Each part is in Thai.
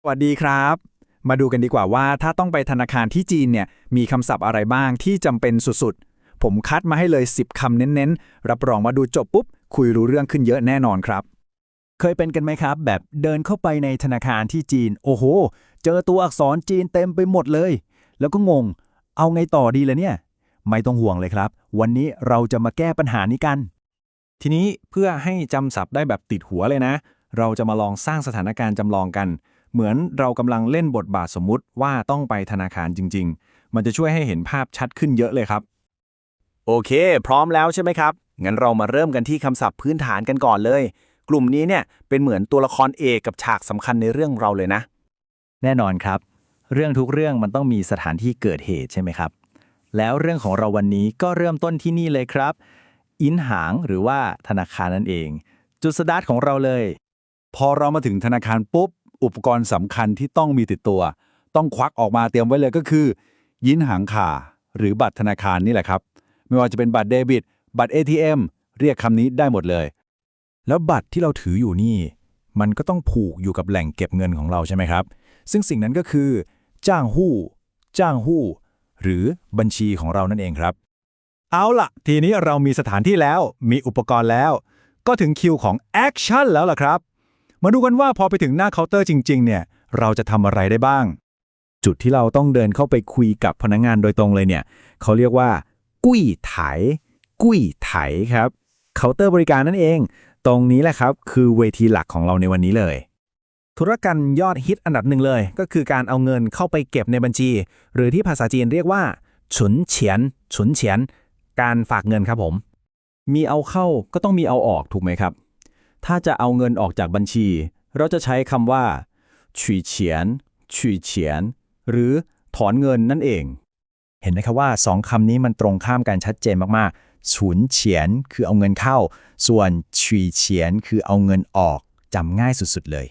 สวัสดีครับมาดูกันดีกว่าว่าถ้าต้องไปธนาคารที่จีนเนี่ยมีคำศัพท์อะไรบ้างที่จำเป็นสุดๆผมคัดมาให้เลย10คำเน้นๆรับรองว่าดูจบปุ๊บคุยรู้เรื่องขึ้นเยอะแน่นอนครับเคยเป็นกันไหมครับแบบเดินเข้าไปในธนาคารที่จีนโอ้โหเจอตัวอักษรจีนเต็มไปหมดเลยแล้วก็งงเอาไงต่อดีล่ะเนี่ยไม่ต้องห่วงเลยครับวันนี้เราจะมาแก้ปัญหานี้กันทีนี้เพื่อให้จำศัพท์ได้แบบติดหัวเลยนะเราจะมาลองสร้างสถานการณ์จำลองกันเหมือนเรากำลังเล่นบทบาทสมมุติว่าต้องไปธนาคารจริงๆมันจะช่วยให้เห็นภาพชัดขึ้นเยอะเลยครับโอเค พร้อมแล้วใช่ไหมครับงั้นเรามาเริ่มกันที่คำศัพท์พื้นฐานกันก่อนเลยกลุ่มนี้เนี่ยเป็นเหมือนตัวละครเอกกับฉากสำคัญในเรื่องเราเลยนะแน่นอนครับเรื่องทุกเรื่องมันต้องมีสถานที่เกิดเหตุใช่ไหมครับแล้วเรื่องของเราวันนี้ก็เริ่มต้นที่นี่เลยครับอินหางหรือว่าธนาคารนั่นเองจุดสตาร์ทของเราเลยพอเรามาถึงธนาคารปุ๊บอุปกรณ์สำคัญที่ต้องมีติดตัวต้องควักออกมาเตรียมไว้เลยก็คือยินหางข่าหรือบัตรธนาคารนี่แหละครับไม่ว่าจะเป็นบัตรเดบิตบัตร ATM เรียกคำนี้ได้หมดเลยแล้วบัตรที่เราถืออยู่นี่มันก็ต้องผูกอยู่กับแหล่งเก็บเงินของเราใช่ไหมครับซึ่งสิ่งนั้นก็คือจ้างหู้จ้างหู้หรือบัญชีของเรานั่นเองครับเอาล่ะทีนี้เรามีสถานที่แล้วมีอุปกรณ์แล้วก็ถึงคิวของแอคชั่นแล้วล่ะครับมาดูกันว่าพอไปถึงหน้าเคาน์เตอร์จริงๆเนี่ยเราจะทำอะไรได้บ้างจุดที่เราต้องเดินเข้าไปคุยกับพนักงานโดยตรงเลยเนี่ยเขาเรียกว่ากุ้ยไถกุ้ยไถครับเคาน์เตอร์บริการนั่นเองตรงนี้แหละครับคือเวทีหลักของเราในวันนี้เลยธุรกรรมยอดฮิตอันดับหนึ่งเลยก็คือการเอาเงินเข้าไปเก็บในบัญชีหรือที่ภาษาจีนเรียกว่าฉุนเฉียนฉุนเฉียนการฝากเงินครับผมมีเอาเข้าก็ต้องมีเอาออกถูกไหมครับถ้าจะเอาเงินออกจากบัญชีเราจะใช้คำว่าฉุยเฉียนฉุยเฉียนหรือถอนเงินนั่นเองเห็นไหมครับว่า2คำนี้มันตรงข้ามกันชัดเจนมากๆฉุนเฉียนคือเอาเงินเข้าส่วนฉุยเฉียนคือเอาเงินออกจำง่ายสุดๆเลย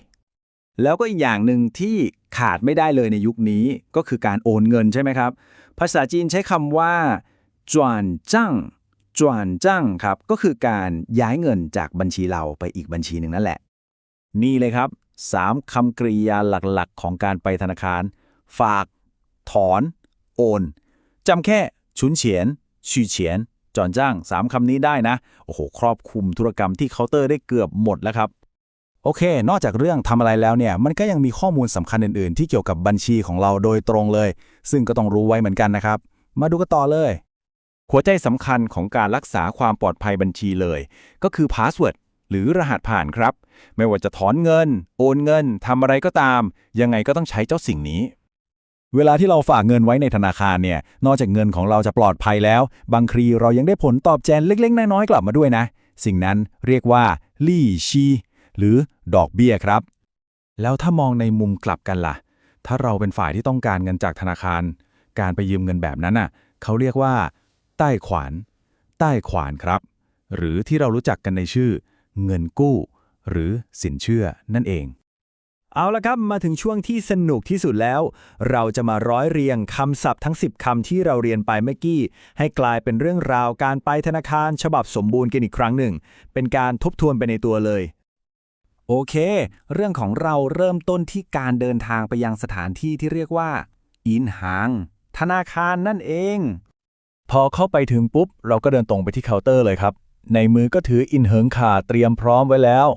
แล้วก็อีกอย่างหนึ่งที่ขาดไม่ได้เลยในยุคนี้ก็คือการโอนเงินใช่ไหมครับภาษาจีนใช้คำว่าจวนจ้างจวนจ้างครับก็คือการย้ายเงินจากบัญชีเราไปอีกบัญชีหนึ่งนั่นแหละนี่เลยครับ3คำกริยาหลักๆของการไปธนาคารฝากถอนโอนจำแค่ฉุนเฉียนฉี่เฉียนจอนจ้าง3คำนี้ได้นะโอ้โหครอบคลุมธุรกรรมที่เคาน์เตอร์ได้เกือบหมดแล้วครับโอเคนอกจากเรื่องทำอะไรแล้วเนี่ยมันก็ยังมีข้อมูลสำคัญอื่นๆที่เกี่ยวกับบัญชีของเราโดยตรงเลยซึ่งก็ต้องรู้ไว้เหมือนกันนะครับมาดูกันต่อเลยหัวใจสำคัญของการรักษาความปลอดภัยบัญชีเลยก็คือพาสเวิร์ดหรือรหัสผ่านครับไม่ว่าจะถอนเงินโอนเงินทำอะไรก็ตามยังไงก็ต้องใช้เจ้าสิ่งนี้เวลาที่เราฝากเงินไว้ในธนาคารเนี่ยนอกจากเงินของเราจะปลอดภัยแล้วบางทีเรายังได้ผลตอบแทนเล็กๆน้อยๆกลับมาด้วยนะสิ่งนั้นเรียกว่าลี่ชีหรือดอกเบี้ยครับแล้วถ้ามองในมุมกลับกันล่ะถ้าเราเป็นฝ่ายที่ต้องการเงินจากธนาคารการไปยืมเงินแบบนั้นน่ะเขาเรียกว่าใต้ขวานใต้ขวานครับหรือที่เรารู้จักกันในชื่อเงินกู้หรือสินเชื่อนั่นเองเอาละครับมาถึงช่วงที่สนุกที่สุดแล้วเราจะมาร้อยเรียงคำศัพท์ทั้ง10คำที่เราเรียนไปเมื่อกี้ให้กลายเป็นเรื่องราวการไปธนาคารฉบับสมบูรณ์กันอีกครั้งหนึ่งเป็นการทบทวนไปในตัวเลยโอเคเรื่องของเราเริ่มต้นที่การเดินทางไปยังสถานที่ที่เรียกว่าอินหางธนาคารนั่นเองพอเข้าไปถึงปุ๊บเราก็เดินตรงไปที่เคาน์เตอร์เลยครับในมือก็ถืออินเหิงขาเตรียมพร้อมไว้แล้ว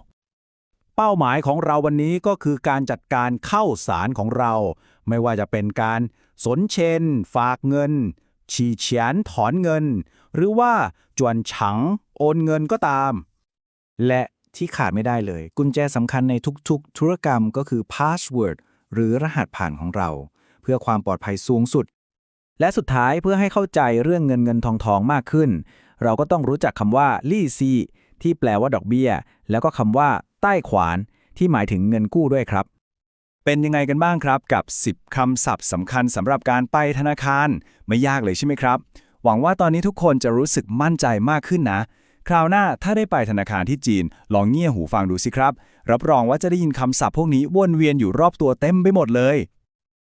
เป้าหมายของเราวันนี้ก็คือการจัดการเข้าสารของเราไม่ว่าจะเป็นการสนเชนฝากเงินฉีเฉียนถอนเงินหรือว่าจวนฉังโอนเงินก็ตามและที่ขาดไม่ได้เลยกุญแจสำคัญในทุกๆธุรกรรมก็คือ password หรือรหัสผ่านของเราเพื่อความปลอดภัยสูงสุดและสุดท้ายเพื่อให้เข้าใจเรื่องเงินทองมากขึ้นเราก็ต้องรู้จักคำว่าลี่ซีที่แปลว่าดอกเบี้ยแล้วก็คำว่าใต้ขวานที่หมายถึงเงินกู้ด้วยครับเป็นยังไงกันบ้างครับกับ10คำศัพท์สำคัญสำหรับการไปธนาคารไม่ยากเลยใช่ไหมครับหวังว่าตอนนี้ทุกคนจะรู้สึกมั่นใจมากขึ้นนะคราวหน้าถ้าได้ไปธนาคารที่จีนลองเงี่ยหูฟังดูสิครับรับรองว่าจะได้ยินคำศัพท์พวกนี้วนเวียนอยู่รอบตัวเต็มไปหมดเลย